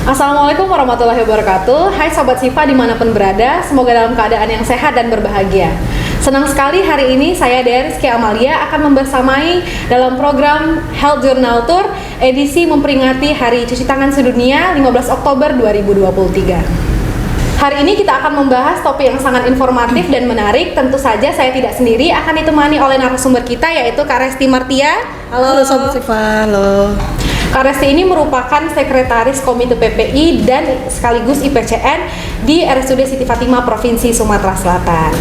Assalamualaikum warahmatullahi wabarakatuh. Hai Sobat Sifa dimanapun berada, semoga dalam keadaan yang sehat dan berbahagia. Senang sekali hari ini saya Rizky Amalia akan membersamai dalam program Health Journal Tour edisi memperingati Hari Cuci Tangan Sedunia 15 Oktober 2023. Hari ini kita akan membahas topik yang sangat informatif dan menarik. Tentu saja saya tidak sendiri, akan ditemani oleh narasumber kita yaitu Kak Resti Martia. Halo Sobat Sifa, halo. Kak Resti ini merupakan Sekretaris Komite PPI dan sekaligus IPCN di RSUD Siti Fatimah Provinsi Sumatera Selatan.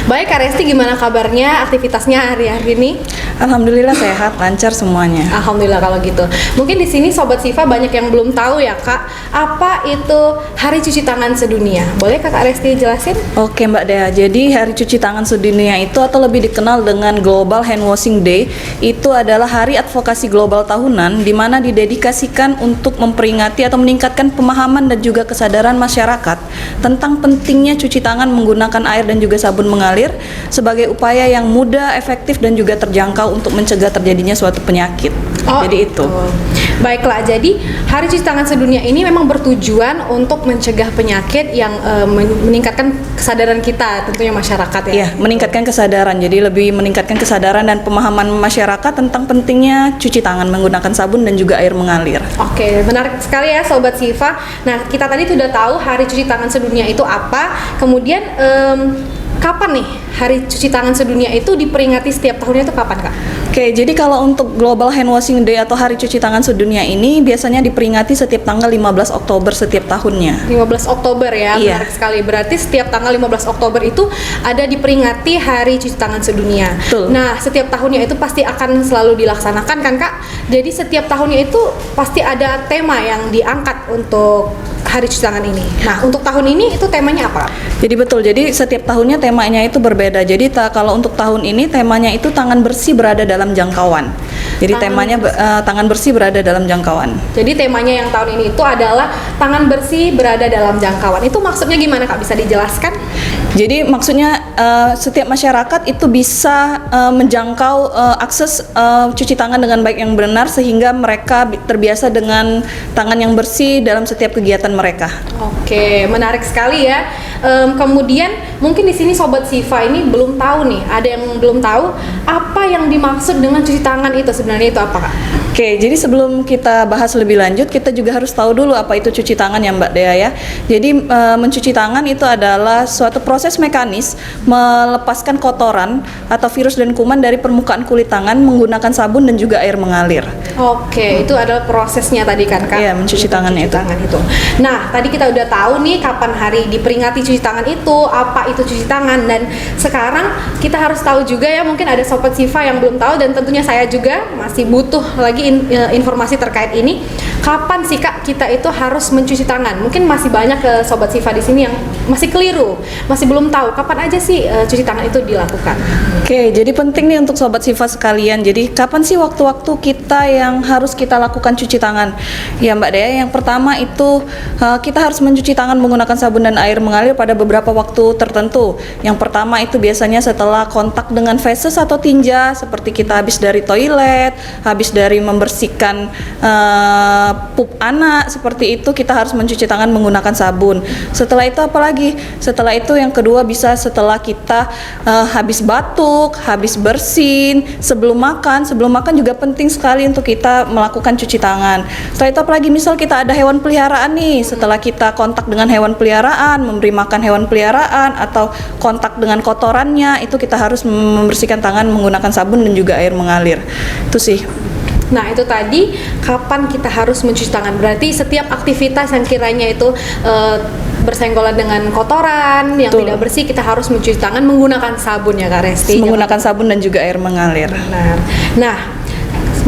Baik Kak Resti, gimana kabarnya, aktivitasnya hari-hari ini? Alhamdulillah sehat, lancar semuanya. Alhamdulillah kalau gitu. Mungkin di sini Sobat Sifa banyak yang belum tahu ya Kak, apa itu Hari Cuci Tangan Sedunia? Boleh Kak Resti jelasin? Oke Mbak Dea, jadi Hari Cuci Tangan Sedunia itu atau lebih dikenal dengan Global Hand Washing Day, itu adalah hari advokasi global tahunan di mana didedikasikan untuk memperingati atau meningkatkan pemahaman dan juga kesadaran masyarakat tentang pentingnya cuci tangan menggunakan air dan juga sabun mengalir sebagai upaya yang mudah, efektif dan juga terjangkau untuk mencegah terjadinya suatu penyakit. Jadi itu. Baiklah, jadi Hari Cuci Tangan Sedunia ini memang bertujuan untuk mencegah penyakit yang meningkatkan kesadaran kita, tentunya masyarakat ya. Iya, meningkatkan kesadaran. Jadi lebih meningkatkan kesadaran dan pemahaman masyarakat tentang pentingnya cuci tangan menggunakan sabun dan juga air mengalir. Oke, menarik sekali ya Sobat Sifa. Nah, kita tadi sudah tahu Hari Cuci Tangan Sedunia itu apa. Kemudian kapan nih Hari Cuci Tangan Sedunia itu diperingati setiap tahunnya itu kapan Kak? Oke, jadi kalau untuk Global Hand Washing Day atau Hari Cuci Tangan Sedunia ini biasanya diperingati setiap tanggal 15 Oktober setiap tahunnya. 15 Oktober ya, Iya. Menarik sekali. Berarti setiap tanggal 15 Oktober itu ada diperingati Hari Cuci Tangan Sedunia. Betul. Nah, setiap tahunnya itu pasti akan selalu dilaksanakan kan Kak? Jadi setiap tahunnya itu pasti ada tema yang diangkat untuk Hari Cuci Tangan ini. Nah, untuk tahun ini itu temanya apa? Jadi betul, jadi setiap tahunnya temanya itu berbeda. Jadi kalau untuk tahun ini temanya itu tangan bersih berada dalam jangkauan. Jadi temanya tangan bersih berada dalam jangkauan. Jadi temanya yang tahun ini itu adalah tangan bersih berada dalam jangkauan. Itu maksudnya gimana Kak? Bisa dijelaskan? Jadi maksudnya setiap masyarakat itu bisa menjangkau akses cuci tangan dengan baik yang benar sehingga mereka terbiasa dengan tangan yang bersih dalam setiap kegiatan mereka. Oke, menarik sekali ya. Kemudian mungkin di sini Sobat Sifa ini belum tahu nih, ada yang belum tahu apa yang dimaksud dengan cuci tangan itu, sebenarnya itu apa Kak? Oke, jadi sebelum kita bahas lebih lanjut, kita juga harus tahu dulu apa itu cuci tangan ya Mbak Dea ya. Jadi mencuci tangan itu adalah suatu proses mekanis melepaskan kotoran atau virus dan kuman dari permukaan kulit tangan menggunakan sabun dan juga air mengalir. Oke, itu adalah prosesnya tadi kan Kak? Iya, mencuci tangan itu. Nah, tadi kita udah tahu nih kapan hari diperingati cuci tangan itu, apa itu cuci tangan, dan sekarang kita harus tahu juga ya, mungkin ada Sobat Sifa yang belum tahu dan tentunya saya juga masih butuh lagi informasi terkait ini. Kapan sih Kak kita itu harus mencuci tangan? Mungkin masih banyak ke Sobat Sifa di sini yang masih keliru, masih belum tahu kapan aja sih cuci tangan itu dilakukan. Oke, jadi penting nih untuk Sobat Sifa sekalian. Jadi kapan sih waktu-waktu kita yang harus kita lakukan cuci tangan? Ya Mbak Dea, yang pertama itu kita harus mencuci tangan menggunakan sabun dan air mengalir pada beberapa waktu tertentu. Yang pertama itu biasanya setelah kontak dengan feses atau tinja, seperti kita habis dari toilet, habis dari membersihkan pup anak, seperti itu kita harus mencuci tangan menggunakan sabun. Setelah itu apalagi? Setelah itu yang kedua bisa setelah kita habis batuk, habis bersin, sebelum makan juga penting sekali untuk kita melakukan cuci tangan. Setelah itu apalagi? Misal kita ada hewan peliharaan nih, setelah kita kontak dengan hewan peliharaan, memberi makan hewan peliharaan atau kontak dengan kotorannya, itu kita harus membersihkan tangan menggunakan sabun dan juga air mengalir. Itu sih. Nah, itu tadi kapan kita harus mencuci tangan. Berarti setiap aktivitas yang kiranya itu bersenggolan dengan kotoran yang Betul. tidak bersih, kita harus mencuci tangan menggunakan sabun ya Kak Resti. Menggunakan sabun dan juga air mengalir. Benar. Nah,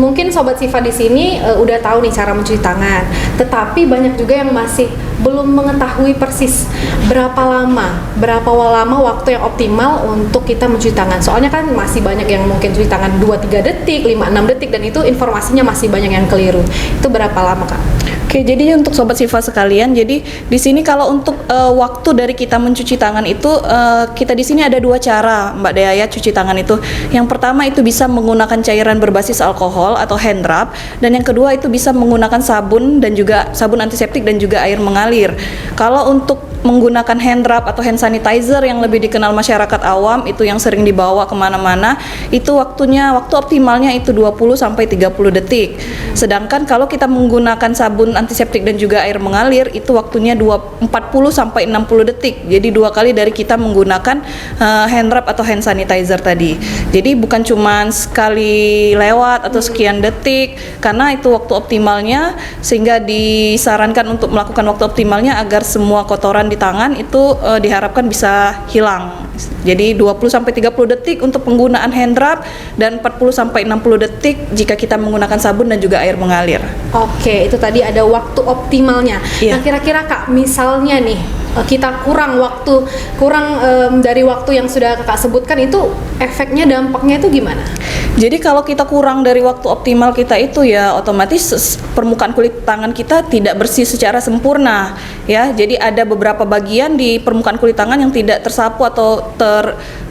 mungkin Sobat Sifa di sini udah tahu nih cara mencuci tangan, tetapi banyak juga yang masih belum mengetahui persis berapa lama waktu yang optimal untuk kita mencuci tangan. Soalnya kan masih banyak yang mungkin cuci tangan 2-3 detik, 5-6 detik, dan itu informasinya masih banyak yang keliru. Itu berapa lama Kak? Oke, jadi untuk sobat Siva sekalian, jadi di sini kalau untuk waktu dari kita mencuci tangan itu kita di sini ada dua cara, Mbak Dea ya, cuci tangan itu. Yang pertama itu bisa menggunakan cairan berbasis alkohol atau hand rub, dan yang kedua itu bisa menggunakan sabun dan juga sabun antiseptik dan juga air mengalir. Kalau untuk menggunakan hand rub atau hand sanitizer yang lebih dikenal masyarakat awam, itu yang sering dibawa kemana-mana, itu waktu optimalnya itu 20-30 detik. Sedangkan kalau kita menggunakan sabun antiseptik dan juga air mengalir, itu waktunya 40-60 detik. Jadi 2 kali dari kita menggunakan hand rub atau hand sanitizer tadi. Jadi bukan cuma sekali lewat atau sekian detik, karena itu waktu optimalnya, sehingga disarankan untuk melakukan waktu optimalnya agar semua kotoran di tangan itu diharapkan bisa hilang. Jadi 20-30 detik untuk penggunaan hand rub dan 40-60 detik jika kita menggunakan sabun dan juga air mengalir. Oke, itu tadi ada waktu optimalnya. Iya. Nah, kira-kira Kak, misalnya nih kita kurang dari waktu yang sudah Kak sebutkan, itu efeknya, dampaknya itu gimana? Jadi kalau kita kurang dari waktu optimal kita itu ya otomatis permukaan kulit tangan kita tidak bersih secara sempurna ya. Jadi ada beberapa bagian di permukaan kulit tangan yang tidak tersapu atau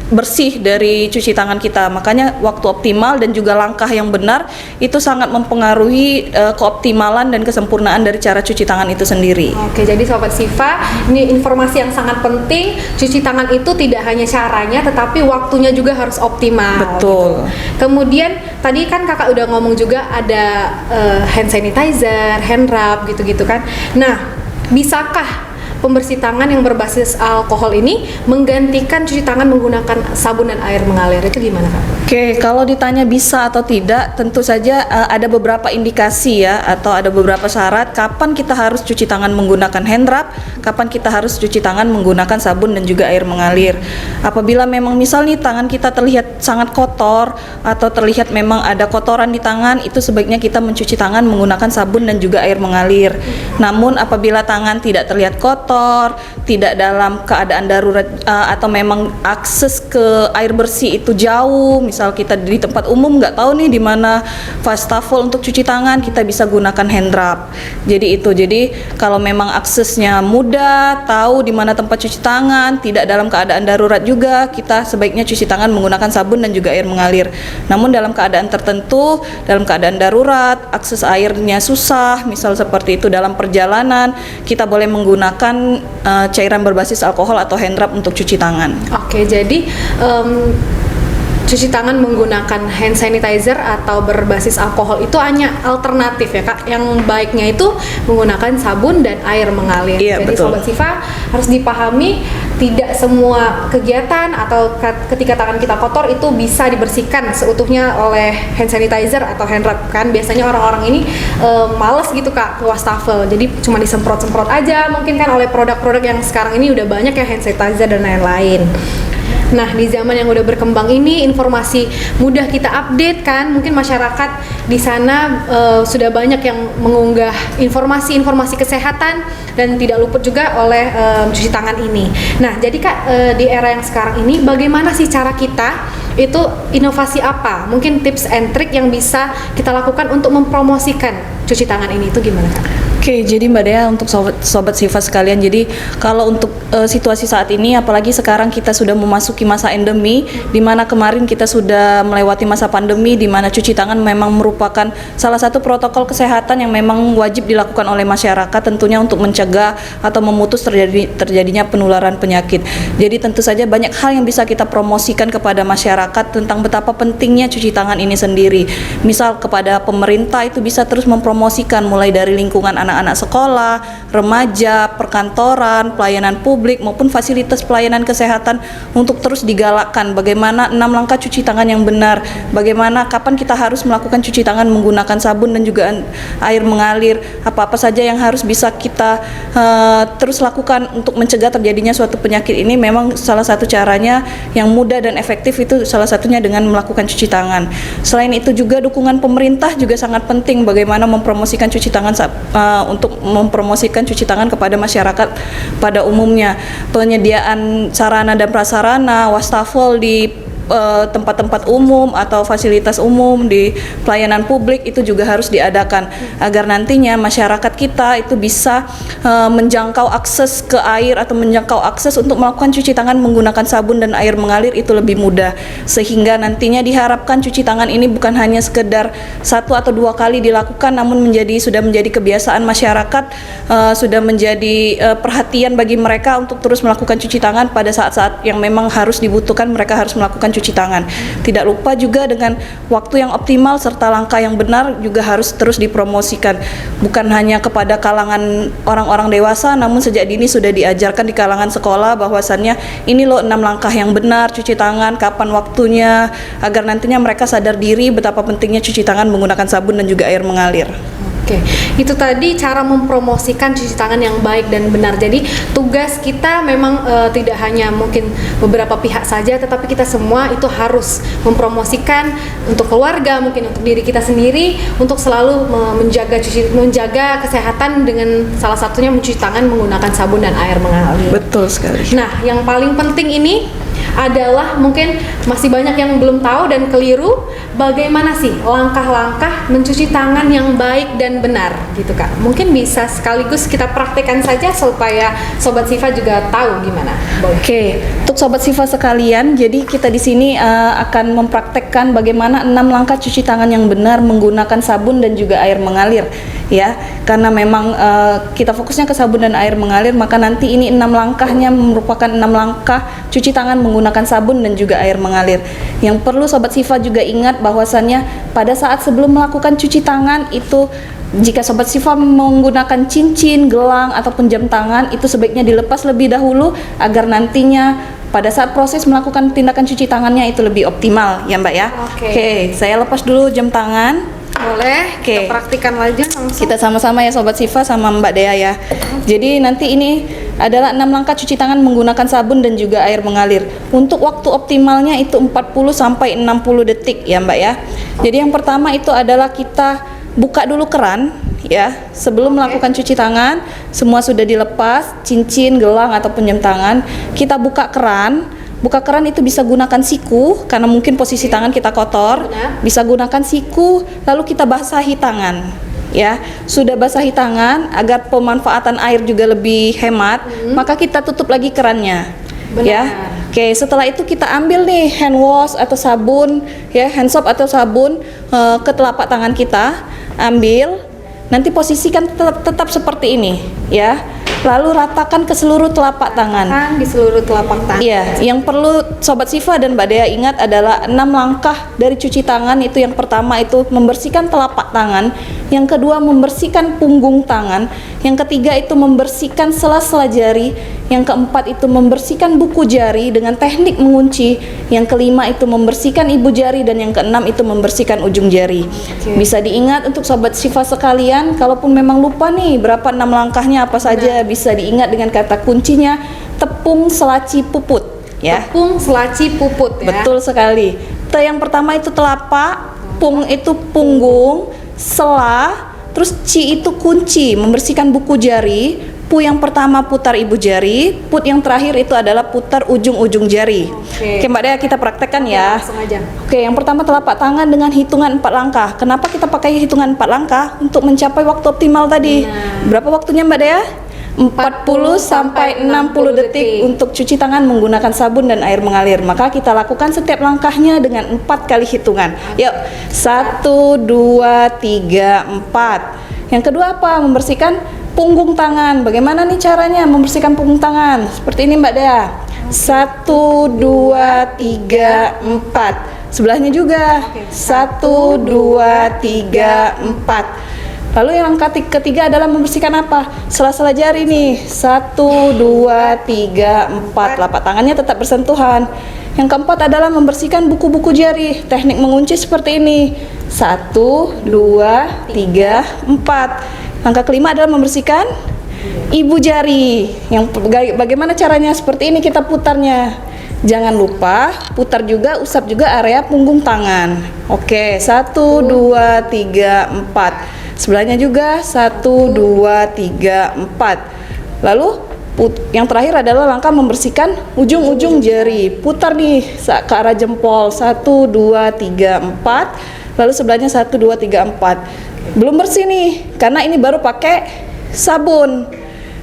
bersih dari cuci tangan kita. Makanya waktu optimal dan juga langkah yang benar itu sangat mempengaruhi keoptimalan dan kesempurnaan dari cara cuci tangan itu sendiri. Oke, jadi Sobat Siva, ini informasi yang sangat penting. Cuci tangan itu tidak hanya caranya, tetapi waktunya juga harus optimal. Betul. Gitu. Kemudian tadi kan Kakak udah ngomong juga ada hand sanitizer, hand rub gitu-gitu kan. Nah, bisakah pembersih tangan yang berbasis alkohol ini menggantikan cuci tangan menggunakan sabun dan air mengalir? Itu gimana, Kak? Oke, kalau ditanya bisa atau tidak, tentu saja ada beberapa indikasi ya, atau ada beberapa syarat kapan kita harus cuci tangan menggunakan hand rub, kapan kita harus cuci tangan menggunakan sabun dan juga air mengalir. Apabila memang misal nih tangan kita terlihat sangat kotor atau terlihat memang ada kotoran di tangan, itu sebaiknya kita mencuci tangan menggunakan sabun dan juga air mengalir. Namun apabila tangan tidak terlihat kotor, tidak dalam keadaan darurat atau memang akses ke air bersih itu jauh, misal kita di tempat umum nggak tahu nih di mana wastafel untuk cuci tangan, kita bisa gunakan hand rub. Jadi kalau memang aksesnya mudah, tahu di mana tempat cuci tangan, tidak dalam keadaan darurat juga, kita sebaiknya cuci tangan menggunakan sabun dan juga air mengalir. Namun dalam keadaan tertentu, dalam keadaan darurat, akses airnya susah, misal seperti itu dalam perjalanan, kita boleh menggunakan cairan berbasis alkohol atau hand rub untuk cuci tangan. Oke, jadi cuci tangan menggunakan hand sanitizer atau berbasis alkohol itu hanya alternatif ya, Kak. Yang baiknya itu menggunakan sabun dan air mengalir. Iya, jadi betul. Sobat Siva harus dipahami, tidak semua kegiatan atau ketika tangan kita kotor itu bisa dibersihkan seutuhnya oleh hand sanitizer atau hand rub. Kan biasanya orang-orang ini males gitu, Kak, ke wastafel. Jadi cuma disemprot-semprot aja, mungkin kan oleh produk-produk yang sekarang ini udah banyak ya, hand sanitizer dan lain-lain. Nah, di zaman yang udah berkembang ini, informasi mudah kita update kan. Mungkin masyarakat di sana sudah banyak yang mengunggah informasi-informasi kesehatan dan tidak luput juga oleh cuci tangan ini. Nah, jadi Kak, di era yang sekarang ini bagaimana sih cara kita itu, inovasi apa? Mungkin tips and trick yang bisa kita lakukan untuk mempromosikan cuci tangan ini itu gimana, Kak? Oke, jadi Mbak Dea, untuk sobat Siva sekalian, jadi kalau untuk situasi saat ini, apalagi sekarang kita sudah memasuki masa endemi, di mana kemarin kita sudah melewati masa pandemi, di mana cuci tangan memang merupakan salah satu protokol kesehatan yang memang wajib dilakukan oleh masyarakat, tentunya untuk mencegah atau memutus terjadinya penularan penyakit. Jadi tentu saja banyak hal yang bisa kita promosikan kepada masyarakat tentang betapa pentingnya cuci tangan ini sendiri. Misal kepada pemerintah itu bisa terus mempromosikan mulai dari lingkungan anak-anak sekolah, remaja, perkantoran, pelayanan publik maupun fasilitas pelayanan kesehatan untuk terus digalakkan bagaimana 6 langkah cuci tangan yang benar, bagaimana kapan kita harus melakukan cuci tangan menggunakan sabun dan juga air mengalir, apa-apa saja yang harus bisa kita terus lakukan untuk mencegah terjadinya suatu penyakit ini. Memang salah satu caranya yang mudah dan efektif itu salah satunya dengan melakukan cuci tangan. Selain itu juga dukungan pemerintah juga sangat penting, bagaimana mempromosikan cuci tangan untuk mempromosikan cuci tangan kepada masyarakat pada umumnya. Penyediaan sarana dan prasarana, wastafel di tempat-tempat umum atau fasilitas umum di pelayanan publik itu juga harus diadakan agar nantinya masyarakat kita itu bisa menjangkau akses ke air atau menjangkau akses untuk melakukan cuci tangan menggunakan sabun dan air mengalir itu lebih mudah, sehingga nantinya diharapkan cuci tangan ini bukan hanya sekedar 1 atau 2 kali dilakukan, namun sudah menjadi kebiasaan masyarakat, sudah menjadi perhatian bagi mereka untuk terus melakukan cuci tangan pada saat-saat yang memang harus dibutuhkan, mereka harus melakukan cuci tangan. Tidak lupa juga dengan waktu yang optimal serta langkah yang benar juga harus terus dipromosikan, bukan hanya kepada kalangan orang-orang dewasa, namun sejak dini sudah diajarkan di kalangan sekolah bahwasannya ini loh 6 langkah yang benar cuci tangan, kapan waktunya, agar nantinya mereka sadar diri betapa pentingnya cuci tangan menggunakan sabun dan juga air mengalir. Oke, itu tadi cara mempromosikan cuci tangan yang baik dan benar. Jadi tugas kita memang tidak hanya mungkin beberapa pihak saja, tetapi kita semua itu harus mempromosikan untuk keluarga, mungkin untuk diri kita sendiri, untuk selalu menjaga kesehatan dengan salah satunya mencuci tangan menggunakan sabun dan air mengalir. Betul sekali. Nah, yang paling penting ini adalah mungkin masih banyak yang belum tahu dan keliru bagaimana sih langkah-langkah mencuci tangan yang baik dan benar gitu Kak. Mungkin bisa sekaligus kita praktekkan saja supaya Sobat Sifa juga tahu gimana. Boleh. Oke, untuk Sobat Sifa sekalian, jadi kita di sini akan mempraktekkan bagaimana 6 langkah cuci tangan yang benar menggunakan sabun dan juga air mengalir ya. Karena memang kita fokusnya ke sabun dan air mengalir, maka nanti ini 6 langkahnya merupakan 6 langkah cuci tangan menggunakan sabun dan juga air mengalir. Yang perlu Sobat Sifa juga ingat bahwasannya pada saat sebelum melakukan cuci tangan itu, jika Sobat Sifa menggunakan cincin, gelang ataupun jam tangan, itu sebaiknya dilepas lebih dahulu agar nantinya pada saat proses melakukan tindakan cuci tangannya itu lebih optimal ya Mbak ya. Oke, saya lepas dulu jam tangan. Boleh, kita praktikan aja langsung. Kita sama-sama ya Sobat Sifa sama Mbak Dea ya. Jadi nanti ini adalah 6 langkah cuci tangan menggunakan sabun dan juga air mengalir. Untuk waktu optimalnya itu 40 sampai 60 detik ya Mbak ya. Jadi yang pertama itu adalah kita buka dulu keran ya. Sebelum melakukan cuci tangan, semua sudah dilepas, cincin, gelang ataupun jam tangan. Kita buka keran. Buka keran itu bisa gunakan siku karena mungkin posisi tangan kita kotor. Bisa gunakan siku, lalu kita basahi tangan. Ya, sudah basahi tangan agar pemanfaatan air juga lebih hemat, maka kita tutup lagi kerannya. Benar. Ya. Oke, setelah itu kita ambil nih hand wash atau sabun, ya, hand soap atau sabun ke telapak tangan kita. Ambil, nanti posisikan tetap seperti ini, ya. Lalu ratakan ke seluruh telapak tangan. Di seluruh telapak tangan. Iya, yang perlu Sobat Sifa dan Mbak Dea ingat adalah 6 langkah dari cuci tangan itu. Yang pertama itu membersihkan telapak tangan, yang kedua membersihkan punggung tangan, yang ketiga itu membersihkan sela-sela jari, yang keempat itu membersihkan buku jari dengan teknik mengunci, yang kelima itu membersihkan ibu jari, dan yang keenam itu membersihkan ujung jari. Bisa diingat untuk Sobat Sifa sekalian, kalaupun memang lupa nih berapa 6 langkahnya apa saja, bisa diingat dengan kata kuncinya tepung selaci puput ya. Tepung selaci puput ya. Betul sekali. Yang pertama itu telapak, pung itu punggung, sela, terus ci itu kunci, membersihkan buku jari. Pu yang pertama putar ibu jari, put yang terakhir itu adalah putar ujung-ujung jari. Oke Mbak Dea, kita praktekkan ya. Langsung aja. Oke, yang pertama telapak tangan dengan hitungan 4 langkah. Kenapa kita pakai hitungan 4 langkah? Untuk mencapai waktu optimal tadi. Berapa waktunya Mbak Dea? 40 sampai 60 detik untuk cuci tangan menggunakan sabun dan air mengalir. Maka kita lakukan setiap langkahnya dengan 4 kali hitungan. Yuk, 1, 2, 3, 4. Yang kedua apa? Membersihkan punggung tangan. Bagaimana nih caranya membersihkan punggung tangan? Seperti ini Mbak Dea. 1, 2, 3, 4. Sebelahnya juga. 1, 2, 3, 4. Lalu yang ketiga adalah membersihkan apa? Sela-sela jari nih. 1, 2, 3, 4. Telapak tangannya tetap bersentuhan. Yang keempat adalah membersihkan buku-buku jari. Teknik mengunci seperti ini. 1, 2, 3, 4. Langkah kelima adalah membersihkan ibu jari. Yang bagaimana caranya? Seperti ini kita putarnya. Jangan lupa putar juga, usap juga area punggung tangan. Oke, 1, 2, 3, 4. Sebelahnya juga 1, 2, 3, 4. Lalu Yang terakhir adalah langkah membersihkan ujung-ujung jari. Putar nih ke arah jempol 1, 2, 3, 4. Lalu sebelahnya 1, 2, 3, 4. Belum bersih nih, karena ini baru pakai sabun.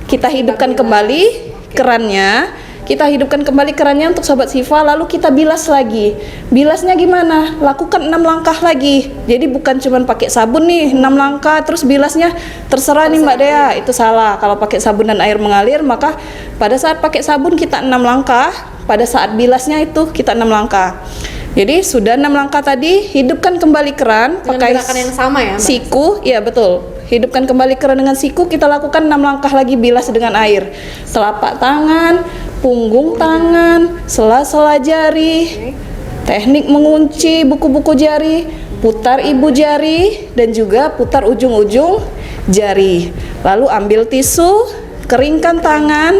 Kita hidupkan kembali kerannya. Kita hidupkan kembali kerannya untuk Sobat Siva, lalu kita bilas lagi. Bilasnya gimana? Lakukan 6 langkah lagi. Jadi bukan cuma pakai sabun nih 6 langkah terus bilasnya terserah nih Mbak Dea. Itu salah. Kalau pakai sabun dan air mengalir, maka pada saat pakai sabun kita 6 langkah, pada saat bilasnya itu kita 6 langkah. Jadi sudah 6 langkah tadi, hidupkan kembali keran dengan pakai gerakan yang sama ya, Mbak? siku. Iya betul. Hidupkan kembali keran dengan siku, kita lakukan 6 langkah lagi bilas dengan air. Telapak tangan, punggung tangan, sela-sela jari, teknik mengunci buku-buku jari, putar ibu jari, dan juga putar ujung-ujung jari. Lalu ambil tisu, keringkan tangan,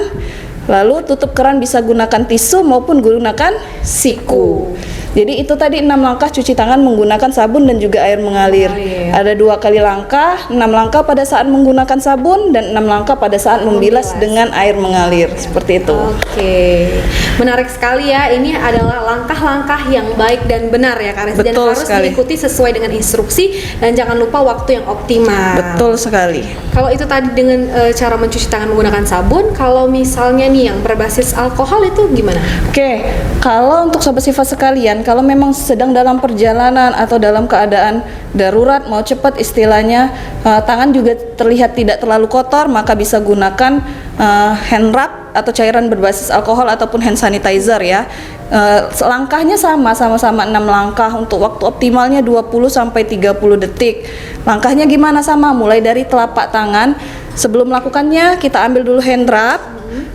lalu tutup keran, bisa gunakan tisu maupun gunakan siku. Jadi itu tadi 6 langkah cuci tangan menggunakan sabun dan juga air mengalir. Ada 2 kali langkah, 6 langkah pada saat menggunakan sabun dan 6 langkah pada saat membilas dengan air mengalir. Seperti itu. Oke, menarik sekali ya. Ini adalah langkah-langkah yang baik dan benar ya Kak Resti, dan Betul harus sekali. diikuti sesuai dengan instruksi dan jangan lupa waktu yang optimal. Betul sekali. Kalau itu tadi dengan cara mencuci tangan menggunakan sabun, kalau misalnya nih yang berbasis alkohol itu gimana? Oke, kalau untuk Sobat Siva sekalian, kalau memang sedang dalam perjalanan atau dalam keadaan darurat, mau cepat istilahnya, tangan juga terlihat tidak terlalu kotor, maka bisa gunakan hand rub atau cairan berbasis alkohol ataupun hand sanitizer ya. Langkahnya sama-sama 6 langkah, untuk waktu optimalnya 20 sampai 30 detik. Langkahnya gimana? Sama, mulai dari telapak tangan. Sebelum melakukannya kita ambil dulu hand rub,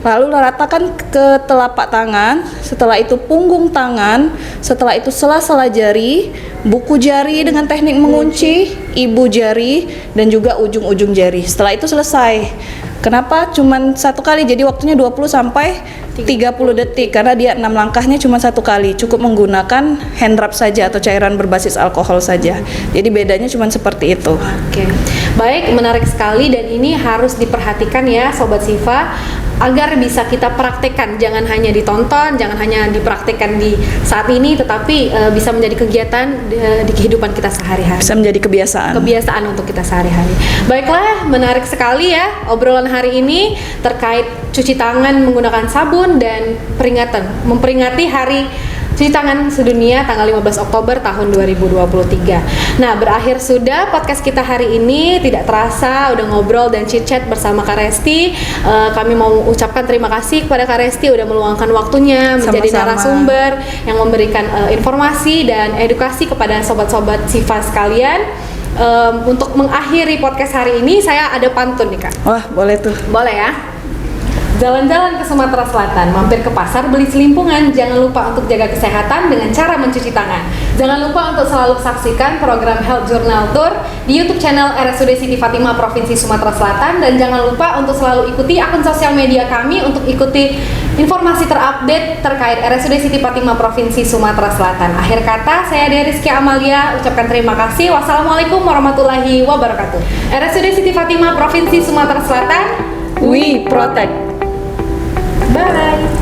lalu ratakan ke telapak tangan, setelah itu punggung tangan, setelah itu sela-sela jari, buku jari dengan teknik mengunci, ibu jari, dan juga ujung-ujung jari. Setelah itu selesai. Kenapa cuman 1 kali? Jadi waktunya 20 sampai 30 detik karena dia 6 langkahnya cuma 1 kali. Cukup menggunakan hand rub saja atau cairan berbasis alkohol saja. Jadi bedanya cuma seperti itu. Oke, baik, menarik sekali dan ini harus diperhatikan ya Sobat Siva agar bisa kita praktekkan, jangan hanya ditonton, jangan hanya dipraktekkan di saat ini, tetapi bisa menjadi kegiatan di kehidupan kita sehari-hari. Bisa menjadi kebiasaan Untuk kita sehari-hari. Baiklah, menarik sekali ya obrolan hari ini terkait cuci tangan menggunakan sabun dan memperingati Hari Cuci Tangan Sedunia tanggal 15 Oktober tahun 2023. Nah, berakhir sudah podcast kita hari ini. Tidak terasa udah ngobrol dan chit-chat bersama Kak Resti. Kami mau ucapkan terima kasih kepada Kak Resti udah meluangkan waktunya menjadi Sama-sama. narasumber yang memberikan informasi dan edukasi kepada sobat-sobat Siva sekalian. Untuk mengakhiri podcast hari ini, saya ada pantun nih Kak. Wah, boleh tuh. Boleh ya? Jalan-jalan ke Sumatera Selatan, mampir ke pasar beli selimpungan. Jangan lupa untuk jaga kesehatan dengan cara mencuci tangan. Jangan lupa untuk selalu saksikan program Health Journal Tour di YouTube channel RSUD Siti Fatimah Provinsi Sumatera Selatan, dan jangan lupa untuk selalu ikuti akun sosial media kami untuk ikuti informasi terupdate terkait RSUD Siti Fatimah Provinsi Sumatera Selatan. Akhir kata, saya Dea Rizky Amalia ucapkan terima kasih. Wassalamualaikum warahmatullahi wabarakatuh. RSUD Siti Fatimah Provinsi Sumatera Selatan, We protect. bye.